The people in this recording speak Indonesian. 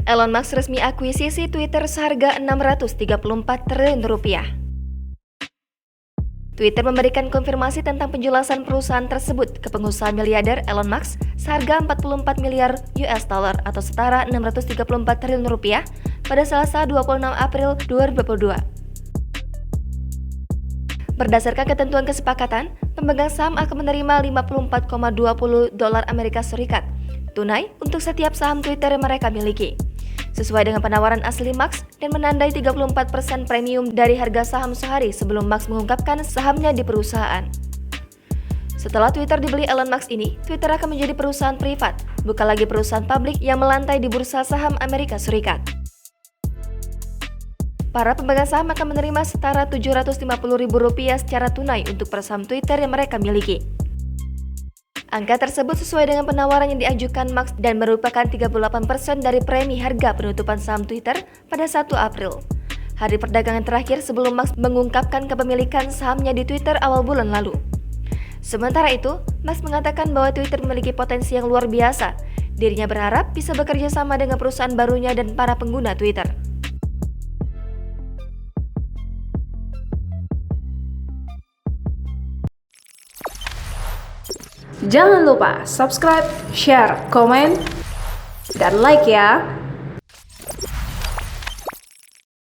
Elon Musk resmi akuisisi Twitter seharga 634 triliun rupiah. Twitter memberikan konfirmasi tentang penjelasan perusahaan tersebut ke pengusaha miliarder Elon Musk seharga 44 miliar US dollar atau setara 634 triliun rupiah pada Selasa 26 April 2022. Berdasarkan ketentuan kesepakatan, pemegang saham akan menerima 54,20 dolar Amerika Serikat tunai untuk setiap saham Twitter yang mereka miliki, sesuai dengan penawaran asli Musk dan menandai 34% premium dari harga saham sehari sebelum Musk mengungkapkan sahamnya di perusahaan. Setelah Twitter dibeli Elon Musk ini, Twitter akan menjadi perusahaan privat, bukan lagi perusahaan publik yang melantai di bursa saham Amerika Serikat. Para pemegang saham akan menerima setara Rp750.000 secara tunai untuk per saham Twitter yang mereka miliki. Angka tersebut sesuai dengan penawaran yang diajukan Musk dan merupakan 38% dari premi harga penutupan saham Twitter pada 1 April. Hari perdagangan terakhir sebelum Musk mengungkapkan kepemilikan sahamnya di Twitter awal bulan lalu. Sementara itu, Musk mengatakan bahwa Twitter memiliki potensi yang luar biasa. Dirinya berharap bisa bekerja sama dengan perusahaan barunya dan para pengguna Twitter. Jangan lupa subscribe, share, komen, dan like ya!